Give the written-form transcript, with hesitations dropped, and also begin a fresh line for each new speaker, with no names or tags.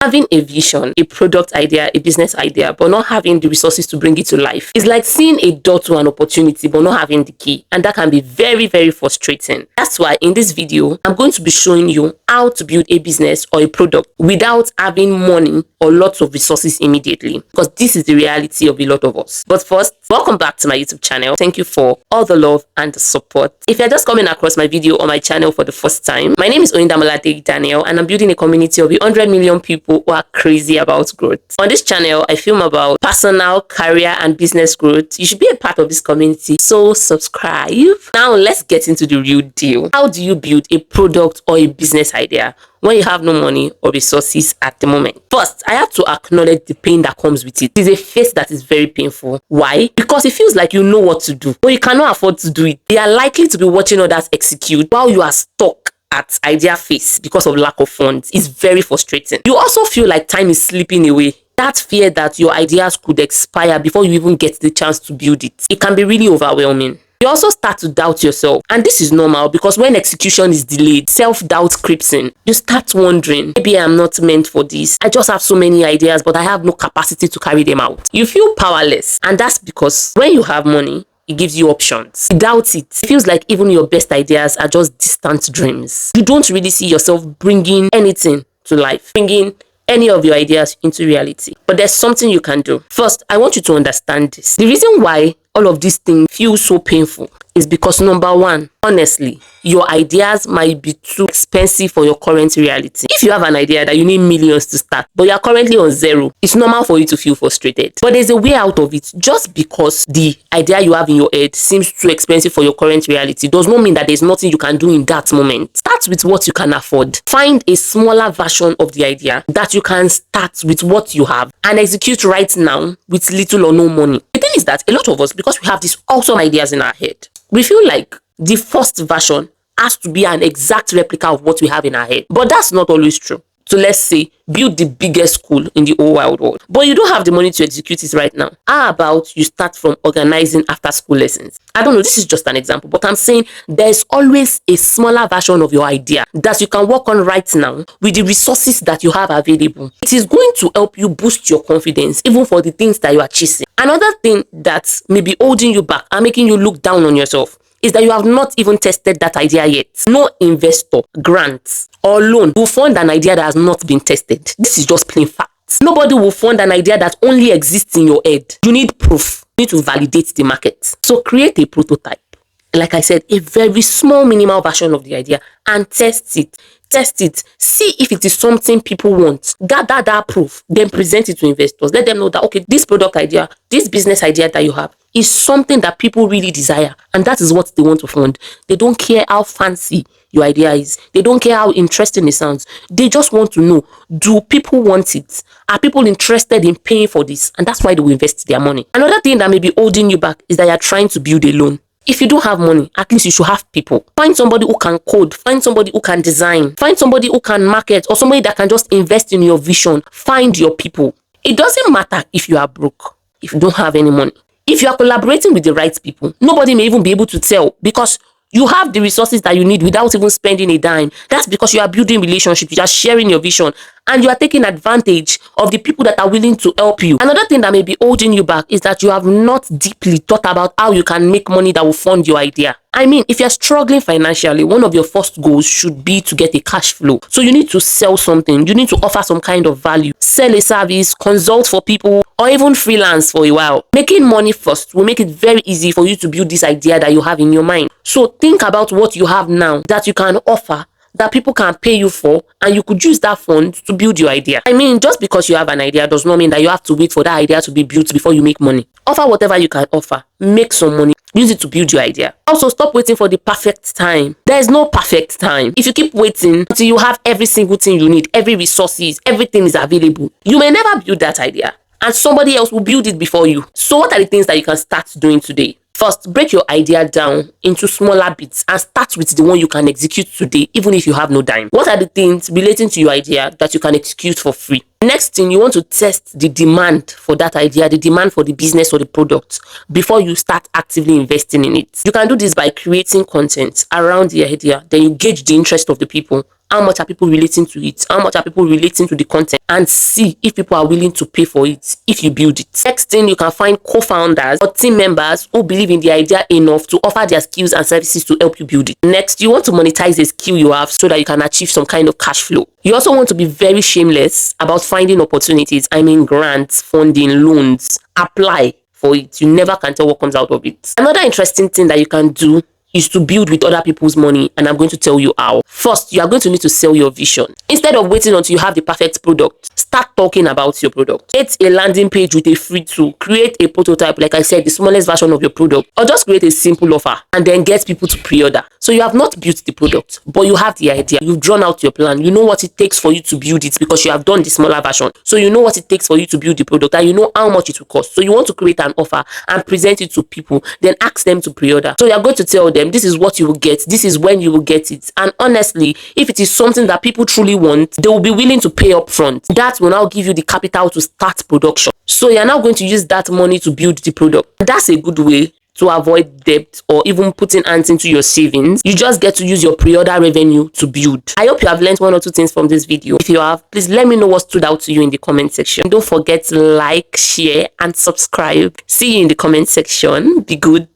Having a vision, a product idea, a business idea, but not having the resources to bring it to life is like seeing a door to an opportunity, but not having the key. And that can be very, very frustrating. That's why in this video, I'm going to be showing you how to build a business or a product without having money or lots of resources immediately, because this is the reality of a lot of us. But first, welcome back to my YouTube channel. Thank you for all the love and the support. If you're just coming across my video on my channel for the first time, my name is Deyi-Daniel, and I'm building a community of 100 million people who are crazy about growth. On this channel, I film about personal, career, and business growth. You should be a part of this community, so subscribe. Now let's get into the real deal. How do you build a product or a business idea when you have no money or resources at the moment? First, I have to acknowledge the pain that comes with it. It is a phase that is very painful. Why? Because it feels like you know what to do, but you cannot afford to do it. You are likely to be watching others execute while you are stuck at idea phase because of lack of funds. Is very frustrating. You also feel like time is slipping away. That fear that your ideas could expire before you even get the chance to build it. It can be really overwhelming. You also start to doubt yourself, and this is normal because when execution is delayed, self-doubt creeps in. You start wondering, maybe I'm not meant for this. I just have so many ideas, but I have no capacity to carry them out. You feel powerless, and that's because when you have money, it gives you options. Without it, it feels like even your best ideas are just distant dreams. You don't really see yourself bringing anything to life, bringing any of your ideas into reality. But there's something you can do. First, I want you to understand this. The reason why all of these things feel so painful is because, number one, honestly, your ideas might be too expensive for your current reality. If you have an idea that you need millions to start, but you are currently on zero, it's normal for you to feel frustrated. But there's a way out of it. Just because the idea you have in your head seems too expensive for your current reality does not mean that there's nothing you can do in that moment. Start with what you can afford. Find a smaller version of the idea that you can start with what you have and execute right now with little or no money. The thing is that a lot of us, because we have these awesome ideas in our head, we feel like the first version has to be an exact replica of what we have in our head. But that's not always true. So let's say, build the biggest school in the whole wide world, but you don't have the money to execute it right now. How about you start from organizing after school lessons? I don't know, this is just an example, but I'm saying there's always a smaller version of your idea that you can work on right now with the resources that you have available. It is going to help you boost your confidence, even for the things that you are chasing. Another thing that may be holding you back and making you look down on yourself is that you have not even tested that idea yet. No investor, grants, or loan will fund an idea that has not been tested. This is just plain fact. Nobody will fund an idea that only exists in your head. You need proof. You need to validate the market. So create a prototype. Like I said, a very small minimal version of the idea and test it. Test it. See if it is something people want. Gather that proof. Then present it to investors. Let them know that, okay, this product idea, this business idea that you have is something that people really desire. And that is what they want to fund. They don't care how fancy your idea is. They don't care how interesting it sounds. They just want to know, do people want it? Are people interested in paying for this? And that's why they will invest their money. Another thing that may be holding you back is that you're trying to build alone. If you don't have money, at least you should have people. Find somebody who can code. Find somebody who can design. Find somebody who can market, or somebody that can just invest in your vision. Find your people. It doesn't matter if you are broke, if you don't have any money. If you are collaborating with the right people, nobody may even be able to tell, because you have the resources that you need without even spending a dime. That's because you are building relationships, you are sharing your vision, and you are taking advantage of the people that are willing to help you. Another thing that may be holding you back is that you have not deeply thought about how you can make money that will fund your idea. I mean, if you're struggling financially, one of your first goals should be to get a cash flow. So you need to sell something. You need to offer some kind of value. Sell a service, consult for people, or even freelance for a while. Making money first will make it very easy for you to build this idea that you have in your mind. So think about what you have now that you can offer, that people can pay you for, and you could use that fund to build your idea. I mean, just because you have an idea does not mean that you have to wait for that idea to be built before you make money. Offer whatever you can offer. Make some money. Use it to build your idea. Also, stop waiting for the perfect time. There is no perfect time. If you keep waiting until you have every single thing you need, every resources, everything is available, you may never build that idea, and somebody else will build it before you. So what are the things that you can start doing today? First, break your idea down into smaller bits and start with the one you can execute today, even if you have no dime. What are the things relating to your idea that you can execute for free? Next thing, you want to test the demand for that idea, the demand for the business or the product, before you start actively investing in it. You can do this by creating content around the idea. Then you gauge the interest of the people how much are people relating to it, how much are people relating to the content, and see if people are willing to pay for it if you build it. Next thing, you can find co-founders or team members who believe in the idea enough to offer their skills and services to help you build it. Next, you want to monetize a skill you have so that you can achieve some kind of cash flow. You also want to be very shameless about finding opportunities. I mean, grants, funding, loans. Apply for it. You never can tell what comes out of it. Another interesting thing that you can do is to build with other people's money, and I'm going to tell you how. First, you are going to need to sell your vision. Instead of waiting until you have the perfect product, start talking about your product. Create a landing page with a free tool. Create a prototype, like I said, the smallest version of your product, or just create a simple offer and then get people to pre-order. So you have not built the product, but you have the idea. You've drawn out your plan. You know what it takes for you to build it because you have done the smaller version. So you know what it takes for you to build the product, and you know how much it will cost. So you want to create an offer and present it to people, then ask them to pre-order. So you're going to tell them, this is what you will get, this is when you will get it. And honestly, if it is something that people truly want, they will be willing to pay up front. That will now give you the capital to start production. So you're now going to use that money to build the product. That's a good way to avoid debt or even putting hands into your savings. You just get to use your pre-order revenue to build. I hope you have learned one or two things from this video. If you have, please let me know what stood out to you in the comment section. Don't forget to like, share, and subscribe. See you in the comment section. Be good.